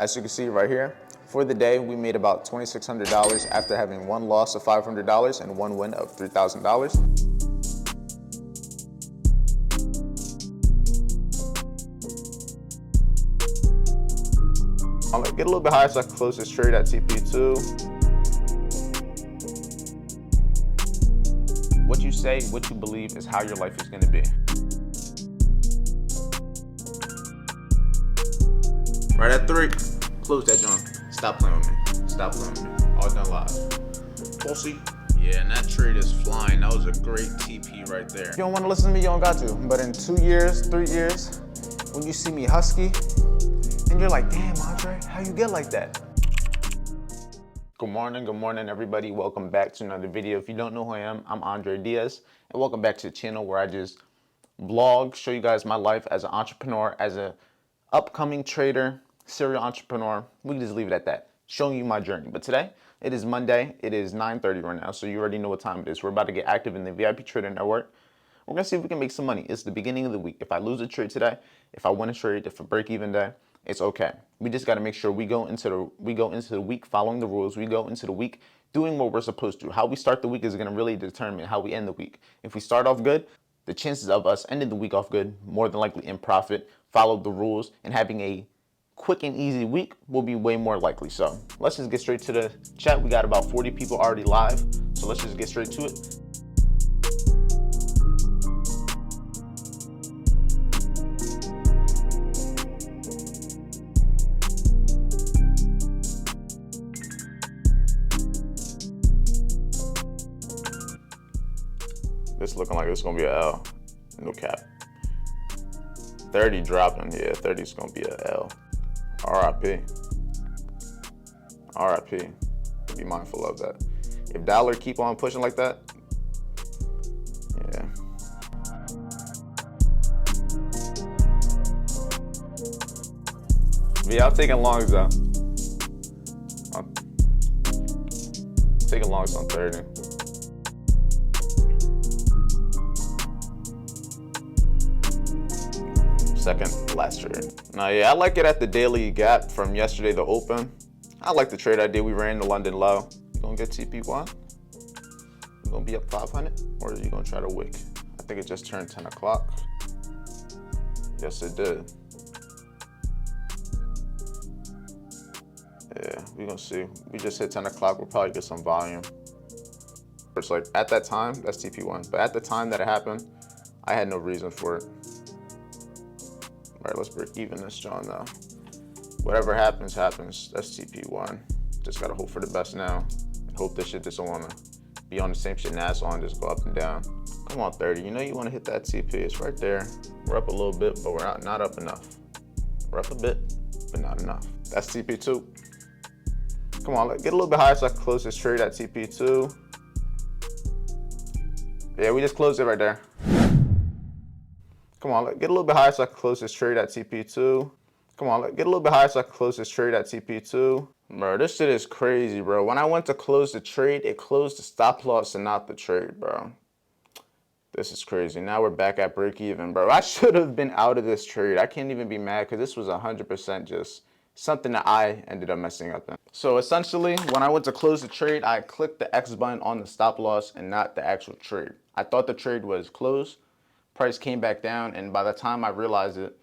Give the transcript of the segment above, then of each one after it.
As you can see right here, for the day, we made about $2,600 after having one loss of $500 and one win of $3,000. I'll get a little bit higher so I can close this trade at TP2. What you say, what you believe is how your life is gonna be. Right at 3, close that joint. Stop playing with me. Stop playing with me. All done live. Pussy. Yeah, and that trade is flying. That was a great TP right there. If you don't want to listen to me, you don't got to. But in 2 years, 3 years, when you see me husky, and you're like, damn, Andre, how you get like that? Good morning, everybody. Welcome back to another video. If you don't know who I am, I'm Andre Diaz, and welcome back to the channel where I just vlog, show you guys my life as an entrepreneur, as a upcoming trader, serial entrepreneur. We can just leave it at that, showing you my journey. But today, it is Monday. It is 9:30 right now, so you already know what time it is. We're about to get active in the VIP Trader Network. We're gonna see if we can make some money. It's the beginning of the week. If I lose a trade today, if I win a trade, if a break-even day, it's okay. We just got to make sure we go into the week following the rules. We go into the week doing what we're supposed to. How we start the week is going to really determine how we end the week. If we start off good, the chances of us ending the week off good, more than likely in profit, follow the rules, and having a quick and easy week will be way more likely. So let's just get straight to the chat. We got about 40 people already live, so let's just get straight to it. This looking like it's gonna be a L, no cap. 30 dropping, yeah, 30 is gonna be a L. RIP. RIP. Be mindful of that. If dollar keep on pushing like that, yeah. But yeah, I'm taking longs though. I'm taking longs on 30. Second last trade. Now, yeah, I like it at the daily gap from yesterday, the open. I like the trade I did. We ran the London low. You gonna get TP1? You gonna be up 500? Or are you gonna try to wick? I think it just turned 10 o'clock. Yes, it did. Yeah, we gonna see. We just hit 10 o'clock. We'll probably get some volume. It's like, at that time, that's TP1. But at the time that it happened, I had no reason for it. All right, let's break even this John though. Whatever happens, happens. That's TP1. Just gotta hope for the best now. And hope this shit just don't wanna be on the same shit NAS on, just go up and down. Come on, 30. You know you wanna hit that TP. It's right there. We're up a little bit, but we're not up enough. We're up a bit, but not enough. That's TP2. Come on, get a little bit higher so I can close this trade at TP2. Yeah, we just closed it right there. Come on, get a little bit higher so I can close this trade at TP2. Come on, get a little bit higher so I can close this trade at TP2. Bro, this shit is crazy, bro. When I went to close the trade, it closed the stop loss and not the trade, bro. This is crazy. Now we're back at break even, bro. I should have been out of this trade. I can't even be mad because this was 100% just something that I ended up messing up in. So essentially, when I went to close the trade, I clicked the X button on the stop loss and not the actual trade. I thought the trade was closed. Price came back down, and by the time I realized it,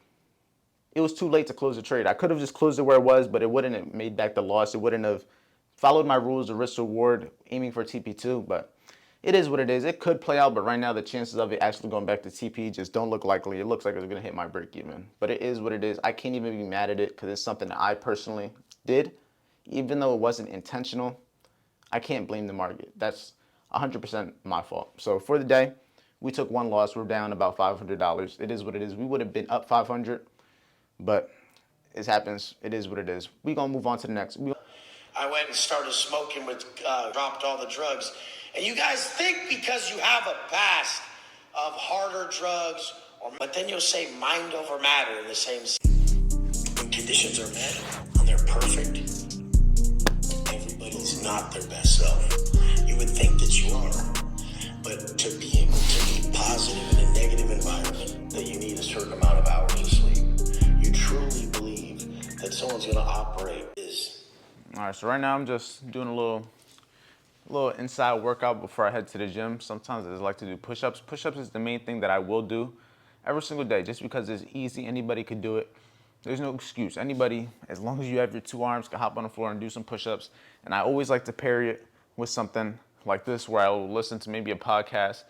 it was too late to close the trade. I could have just closed it where it was, but it wouldn't have made back the loss. It wouldn't have followed my rules of risk reward, aiming for TP2, but it is what it is. It could play out, but right now the chances of it actually going back to TP just don't look likely. It looks like it's gonna hit my break even, but it is what it is. I can't even be mad at it because it's something that I personally did. Even though it wasn't intentional, I can't blame the market. That's 100% my fault. So for the day, we took one loss. We're down about $500. It is what it is. We would have been up 500, but it happens. It is what it is. We're going to move on to the next. I went and started smoking with, dropped all the drugs. And you guys think because you have a past of harder drugs, but then you'll say mind over matter in the same. When conditions are met and they're perfect, everybody's not their best self. You would think that you are. But to be able to be positive in a negative environment, that you need a certain amount of hours of sleep. You truly believe that someone's going to operate is. All right, so right now I'm just doing a little inside workout before I head to the gym. Sometimes I just like to do push-ups. Push-ups is the main thing that I will do every single day, just because it's easy. Anybody could do it. There's no excuse. Anybody, as long as you have your two arms, can hop on the floor and do some push-ups. And I always like to pair it with something like this, where I will listen to maybe a podcast.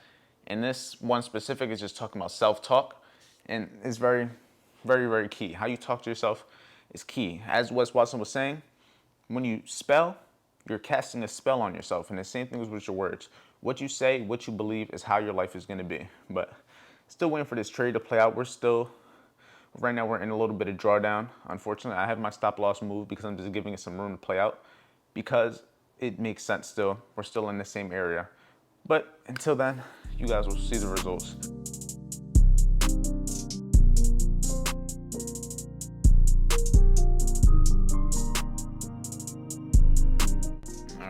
And this one specific is just talking about self-talk. And it's very, very, very key. How you talk to yourself is key. As Wes Watson was saying, when you spell, you're casting a spell on yourself. And the same thing is with your words. What you say, what you believe is how your life is going to be. But still waiting for this trade to play out. Right now we're in a little bit of drawdown. Unfortunately, I have my stop loss move because I'm just giving it some room to play out, because it makes sense still. We're still in the same area. But until then, you guys will see the results.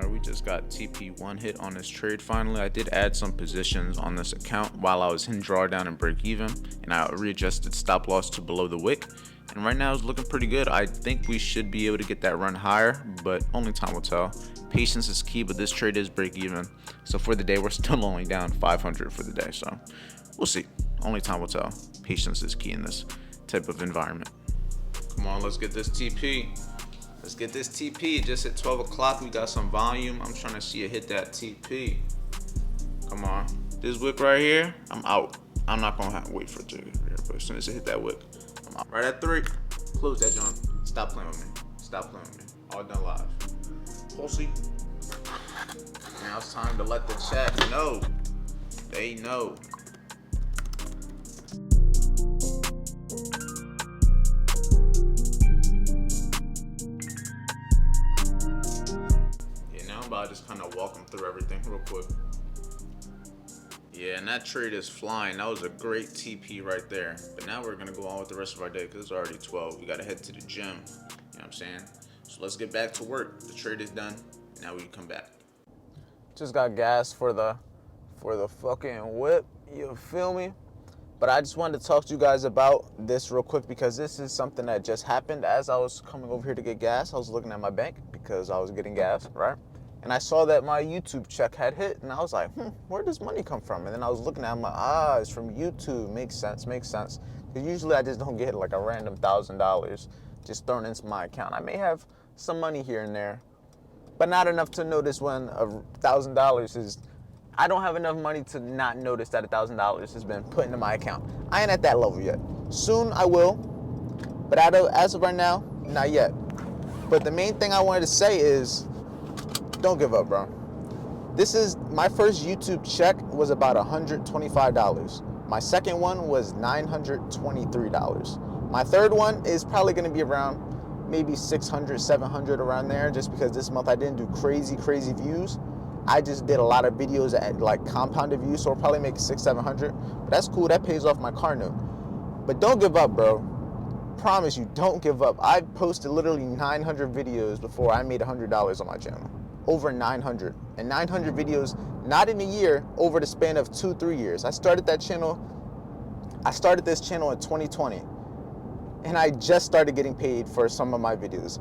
We just got TP1 hit on this trade finally. I did add some positions on this account while I was in drawdown and break even, and I readjusted stop loss to below the wick, and right now it's looking pretty good. I think we should be able to get that run higher, but only time will tell. Patience is key, but this trade is break even, so for the day we're still only down 500 for the day, so we'll see. Only time will tell. Patience is key in this type of environment. Come on, let's get this TP. Let's get this TP. Just at 12 o'clock, we got some volume. I'm trying to see it hit that TP. Come on. This wick right here, I'm out. I'm not going to have to wait for it to get here, but as soon as it hit that wick, I'm out. Right at 3. Close that joint. Stop playing with me. Stop playing with me. All done live. Pussy. Now it's time to let the chat know. They know. I'll just kind of walk them through everything real quick. Yeah, and that trade is flying. That was a great TP right there. But now we're gonna go on with the rest of our day because it's already 12. We gotta head to the gym. You know what I'm saying? So let's get back to work. The trade is done. Now we can come back. Just got gas for the fucking whip. You feel me? But I just wanted to talk to you guys about this real quick because this is something that just happened as I was coming over here to get gas. I was looking at my bank because I was getting gas, right? And I saw that my YouTube check had hit, and I was like, where does money come from? And then I was looking at it, I'm like, it's from YouTube. Makes sense. Because usually I just don't get like a random $1,000 just thrown into my account. I may have some money here and there, but not enough to notice when $1,000 is. I don't have enough money to not notice that $1,000 has been put into my account. I ain't at that level yet. Soon I will, but as of right now, not yet. But the main thing I wanted to say is, don't give up, bro. This is my first YouTube check was about $125. My second one was $923. My third one is probably going to be around maybe 600, 700 around there, just because this month I didn't do crazy views. I just did a lot of videos at like compounded views, so I'll probably make 600, 700. But that's cool. That pays off my car note. But don't give up, bro. Promise you, don't give up. I posted literally 900 videos before I made $100 on my channel. Over 900. And 900 videos, not in a year, over the span of 2-3 years. I started this channel in 2020. And I just started getting paid for some of my videos.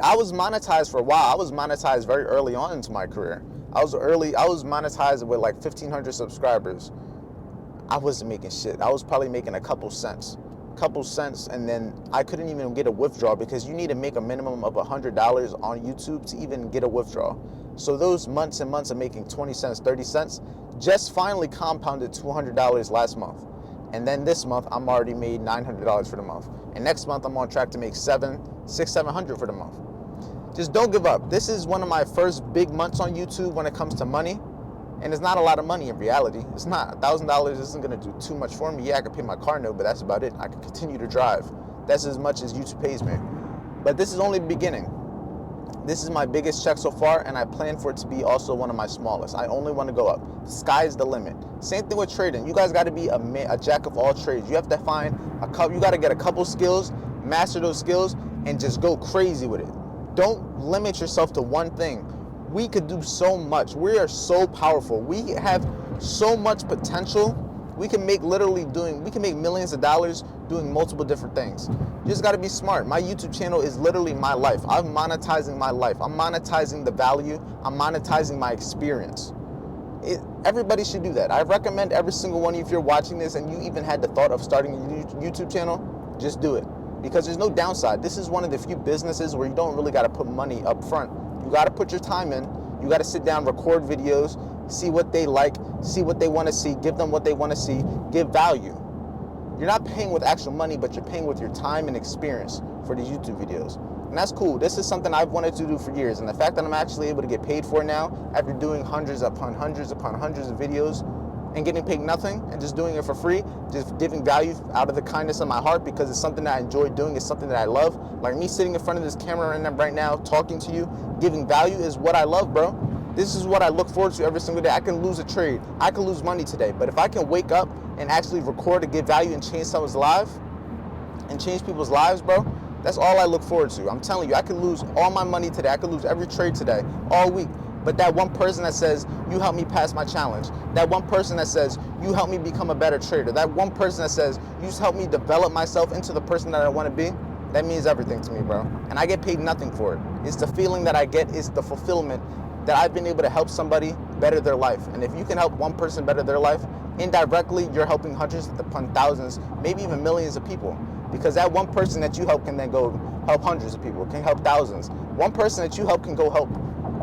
I was monetized for a while. I was monetized very early on into my career. I was monetized with like 1,500 subscribers. I wasn't making shit. I was probably making a couple cents, and then I couldn't even get a withdrawal because you need to make a minimum of $100 on YouTube to even get a withdrawal. So those months and months of making 20 cents, 30 cents, just finally compounded $200 last month. And then this month, I'm already made $900 for the month. And next month, I'm on track to make $700 for the month. Just don't give up. This is one of my first big months on YouTube when it comes to money. And it's not a lot of money in reality. It's not. $1,000 isn't going to do too much for me. Yeah, I can pay my car note, but that's about it. I can continue to drive. That's as much as YouTube pays me. But this is only the beginning. This is my biggest check so far, and I plan for it to be also one of my smallest. I only want to go up. Sky's the limit. Same thing with trading. You guys got to be a jack of all trades. You have to find a couple. You got to get a couple skills, master those skills, and just go crazy with it. Don't limit yourself to one thing. We could do so much. We are so powerful. We have so much potential. We can make millions of dollars doing multiple different things. You just gotta be smart. My YouTube channel is literally my life. I'm monetizing my life. I'm monetizing the value. I'm monetizing my experience. Everybody should do that. I recommend every single one of you, if you're watching this and you even had the thought of starting a YouTube channel, just do it. Because there's no downside. This is one of the few businesses where you don't really gotta put money up front. You gotta put your time in. You gotta sit down, record videos, see what they like, see what they wanna see, give them what they wanna see, give value. You're not paying with actual money, but you're paying with your time and experience for these YouTube videos. And that's cool. This is something I've wanted to do for years. And the fact that I'm actually able to get paid for it now, after doing hundreds upon hundreds upon hundreds of videos and getting paid nothing and just doing it for free, just giving value out of the kindness of my heart because it's something that I enjoy doing, it's something that I love. Like me sitting in front of this camera right now, talking to you, giving value is what I love, bro. This is what I look forward to every single day. I can lose a trade. I can lose money today. But if I can wake up and actually record to give value and change someone's life and change people's lives, bro, that's all I look forward to. I'm telling you, I could lose all my money today. I could lose every trade today, all week. But that one person that says, you helped me pass my challenge. That one person that says, you helped me become a better trader. That one person that says, you just helped me develop myself into the person that I want to be. That means everything to me, bro. And I get paid nothing for it. It's the feeling that I get, it's the fulfillment that I've been able to help somebody better their life. And if you can help one person better their life, indirectly, you're helping hundreds upon thousands, maybe even millions of people. Because that one person that you help can then go help hundreds of people, can help thousands. One person that you help can go help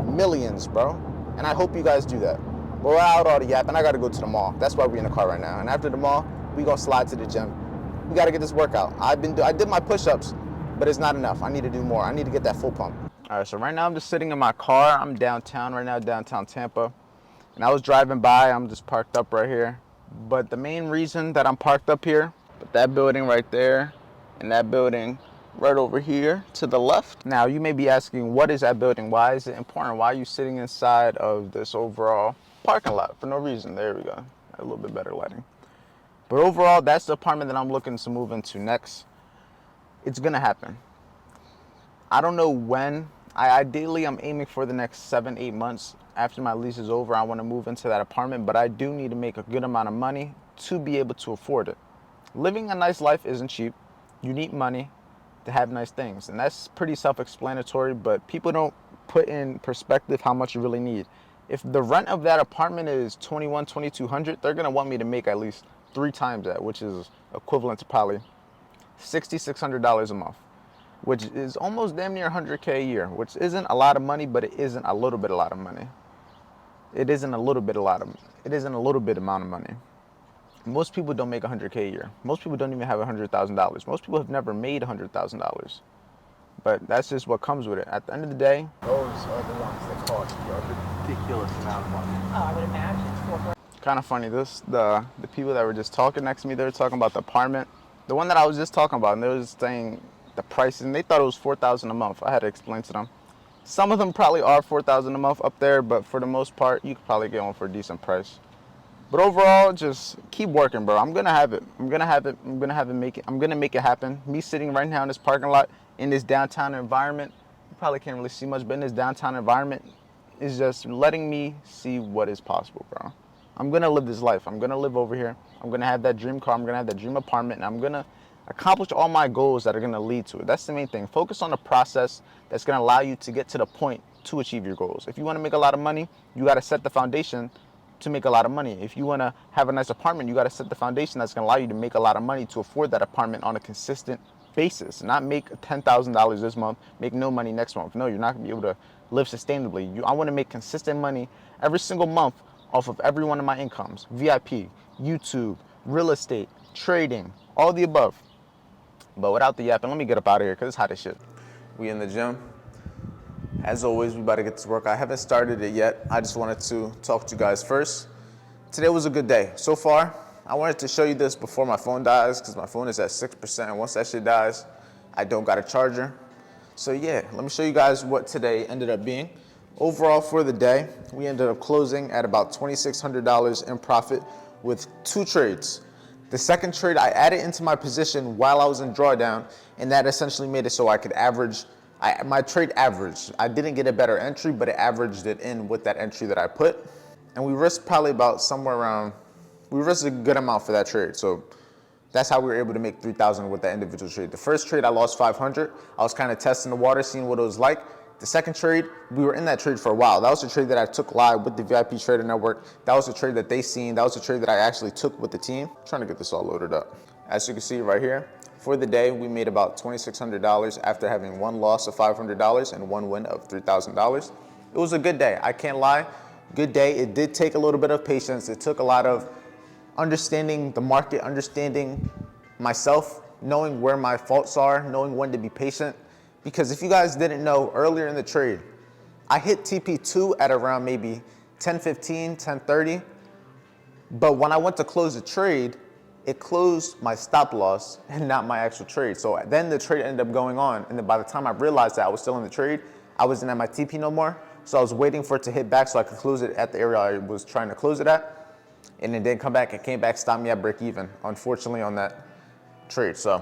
millions, bro. And I hope you guys do that. But we're out all the yapping. I gotta go to the mall. That's why we're in the car right now. And after the mall, we gonna slide to the gym. We gotta get this workout. I did my push-ups, but it's not enough. I need to do more. I need to get that full pump. All right, so right now I'm just sitting in my car. I'm downtown right now, downtown Tampa. And I was driving by, I'm just parked up right here. But the main reason that I'm parked up here, that building right there, and that building right over here to the left. Now, you may be asking, what is that building? Why is it important? Why are you sitting inside of this overall parking lot? For no reason. There we go. A little bit better lighting. But overall, that's the apartment that I'm looking to move into next. It's gonna happen. I don't know when. Ideally, I'm aiming for the next 7-8 months. After my lease is over, I want to move into that apartment, but I do need to make a good amount of money to be able to afford it. Living a nice life isn't cheap. You need money to have nice things, and that's pretty self-explanatory, but people don't put in perspective how much you really need. If the rent of that apartment is $2,200, they're going to want me to make at least 3 times that, which is equivalent to probably $6,600 a month, which is almost damn near $100K a year, which isn't a lot of money, but it isn't a little bit a lot of money. It isn't a little bit amount of money. Most people don't make $100K a year. Most people don't even have $100,000. Most people have never made $100,000. But that's just what comes with it. At the end of the day, those are the ones that cost you a ridiculous amount of money. Oh, I would imagine. Kind of funny. The people that were just talking next to me, they were talking about the apartment. The one that I was just talking about, and they were just saying the prices, and they thought it was $4,000 a month. I had to explain to them. Some of them probably are $4,000 a month up there, but for the most part, you could probably get one for a decent price. But overall, just keep working, bro. I'm gonna have it. I'm gonna make it happen. Me sitting right now in this parking lot in this downtown environment, you probably can't really see much, but in this downtown environment is just letting me see what is possible, bro. I'm gonna live this life. I'm gonna live over here. I'm gonna have that dream car. I'm gonna have that dream apartment, and I'm gonna accomplish all my goals that are gonna lead to it. That's the main thing. Focus on the process that's gonna allow you to get to the point to achieve your goals. If you wanna make a lot of money, you gotta set the foundation to make a lot of money. If you wanna have a nice apartment, you gotta set the foundation that's gonna allow you to make a lot of money to afford that apartment on a consistent basis. Not make $10,000 this month, make no money next month. No, you're not gonna be able to live sustainably. I wanna make consistent money every single month off of every one of my incomes. VIP, YouTube, real estate, trading, all the above. But without the yapping, let me get up out of here because it's hot as shit. We in the gym. As always, we about to get this work. I haven't started it yet. I just wanted to talk to you guys first. Today was a good day. So far, I wanted to show you this before my phone dies because my phone is at 6%. And once that shit dies, I don't got a charger. So yeah, let me show you guys what today ended up being. Overall for the day, we ended up closing at about $2,600 in profit with 2 trades. The second trade I added into my position while I was in drawdown, and that essentially made it so I could average, my trade averaged. I didn't get a better entry, but it averaged it in with that entry that I put. And we risked probably about somewhere around, we risked a good amount for that trade. So That's how we were able to make 3,000 with that individual trade. The first trade, I lost 500. I was kind of testing the water, seeing what it was like. The second trade, we were in that trade for a while. That was the trade that I took live with the VIP Trader Network. That was the trade that they seen. That was the trade that I actually took with the team. I'm trying to get this all loaded up. As you can see right here, for the day, we made about $2,600 after having one loss of $500 and one win of $3,000. It was a good day. I can't lie. Good day. It did take a little bit of patience. It took a lot of understanding the market, understanding myself, knowing where my faults are, knowing when to be patient. Because if you guys didn't know, earlier in the trade, I hit TP2 at around maybe 10:15, 10:30. But when I went to close the trade, it closed my stop loss and not my actual trade. So then the trade ended up going on. And then by the time I realized that I was still in the trade, I wasn't at my TP no more. So I was waiting for it to hit back so I could close it at the area I was trying to close it at. And it didn't come back. It came back, stopped me at break even, unfortunately, on that trade. So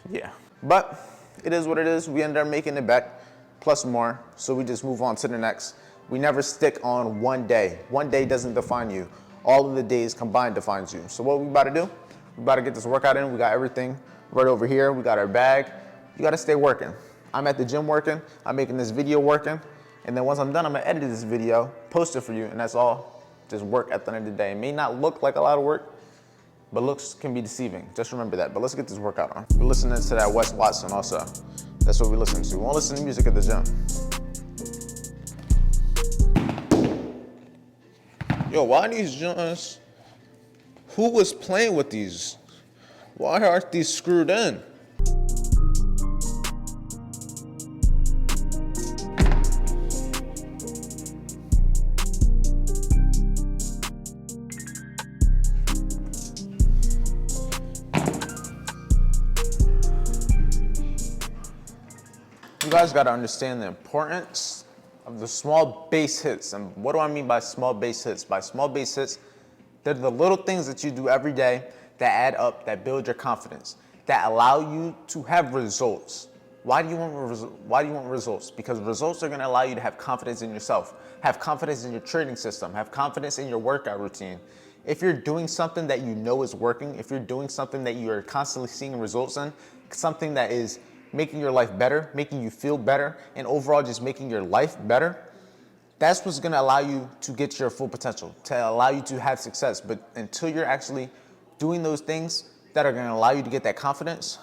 yeah, but it is what it is. We ended up making it back plus more. So we just move on to the next. We never stick on one day. One day doesn't define you. All of the days combined defines you. So what we about to do? We about to get this workout in. We got everything right over here. We got our bag. You got to stay working. I'm at the gym working. I'm making this video working. And then once I'm done, I'm going to edit this video, post it for you, and that's all. Just work at the end of the day. It may not look like a lot of work, but looks can be deceiving. Just remember that. But let's get this workout on. We're listening to that Wes Watson also. That's what we listen to. We won't listen to music at the gym. Yo, why these joints? Who was playing with these? Why aren't these screwed in? You guys gotta understand the importance of the small base hits. And what do I mean by small base hits? By small base hits, they're the little things that you do every day that add up, that build your confidence, that allow you to have results. Why do you want results? Because results are gonna allow you to have confidence in yourself, have confidence in your training system, have confidence in your workout routine. If you're doing something that you know is working, if you're doing something that you're constantly seeing results in, something that is making your life better, making you feel better, and overall just making your life better, that's what's gonna allow you to get your full potential, to allow you to have success. But until you're actually doing those things that are gonna allow you to get that confidence,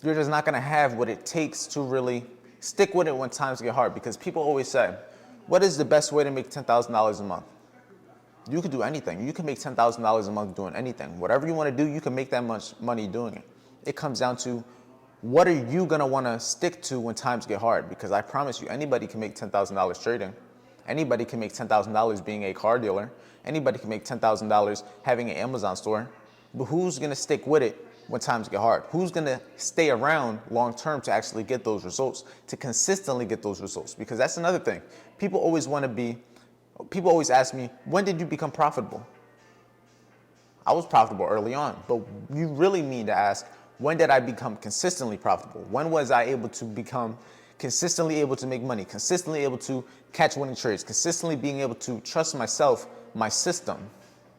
you're just not gonna have what it takes to really stick with it when times get hard. Because people always say, what is the best way to make $10,000 a month? You can do anything. You can make $10,000 a month doing anything. Whatever you wanna do, you can make that much money doing it. It comes down to, what are you gonna wanna stick to when times get hard? Because I promise you, anybody can make $10,000 trading. Anybody can make $10,000 being a car dealer. Anybody can make $10,000 having an Amazon store. But who's gonna stick with it when times get hard? Who's gonna stay around long term to actually get those results, to consistently get those results? Because that's another thing. People always ask me, when did you become profitable? I was profitable early on, but you really mean to ask, when did I become consistently profitable? When was I able to become consistently able to make money, consistently able to catch winning trades, consistently being able to trust myself, my system?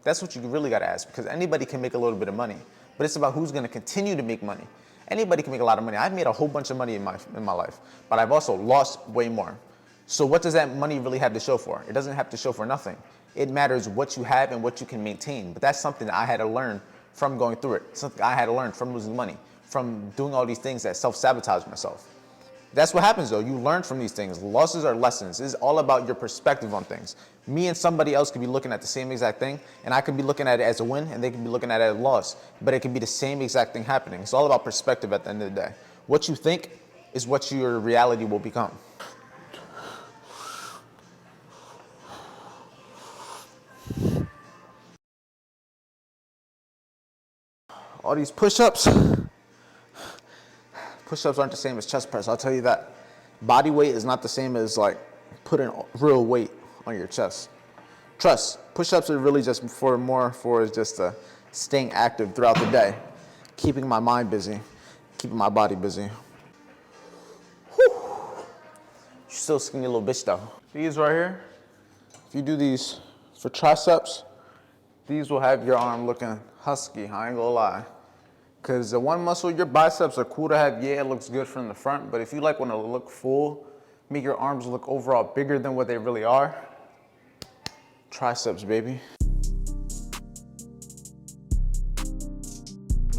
That's what you really gotta ask, because anybody can make a little bit of money, but it's about who's gonna continue to make money. Anybody can make a lot of money. I've made a whole bunch of money in my life, but I've also lost way more. So what does that money really have to show for? It doesn't have to show for nothing. It matters what you have and what you can maintain. But that's something that I had to learn from going through it. Something I had to learn from losing money, from doing all these things that self-sabotage myself. That's what happens though. You learn from these things. Losses are lessons. It's all about your perspective on things. Me and somebody else could be looking at the same exact thing, and I could be looking at it as a win, and they could be looking at it as a loss. But it could be the same exact thing happening. It's all about perspective at the end of the day. What you think is what your reality will become. All these push-ups aren't the same as chest press, I'll tell you that. Body weight is not the same as like putting real weight on your chest. Trust, push-ups are really just for just staying active throughout the day, keeping my mind busy, keeping my body busy. Whew. You're still a skinny little bitch though. These right here, if you do these for triceps, these will have your arm looking husky, I ain't gonna lie. Cause the one muscle, your biceps are cool to have. Yeah, it looks good from the front, but if you like want to look full, make your arms look overall bigger than what they really are, triceps, baby.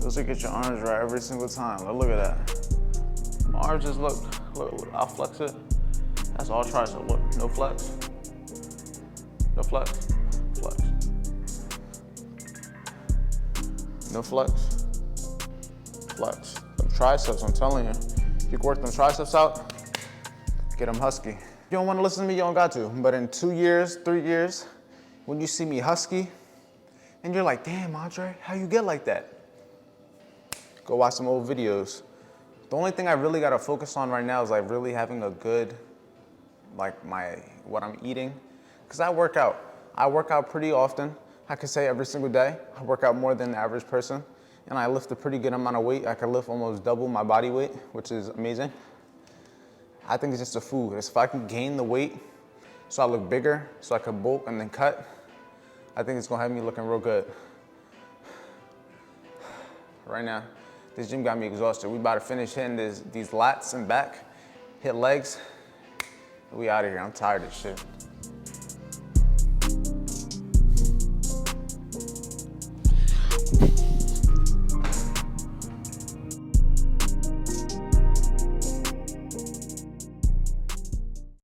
Those will get your arms right every single time. Look at that. My arms just look, I'll flex it. That's all tricep, look, no flex. No flex, flex. No flex, flex. Them triceps, I'm telling you. If you can work them triceps out, get them husky. If you don't want to listen to me, you don't got to. But in 2 years, 3 years, when you see me husky, and you're like, damn, Andre, how you get like that? Go watch some old videos. The only thing I really gotta focus on right now is like really having a good, like what I'm eating. Cause I work out. I work out pretty often. I could say every single day. I work out more than the average person. And I lift a pretty good amount of weight. I can lift almost double my body weight, which is amazing. I think it's just the food. It's if I can gain the weight so I look bigger, so I can bulk and then cut, I think it's gonna have me looking real good. Right now, this gym got me exhausted. We about to finish hitting these lats and back, hit legs. We out of here, I'm tired of this shit.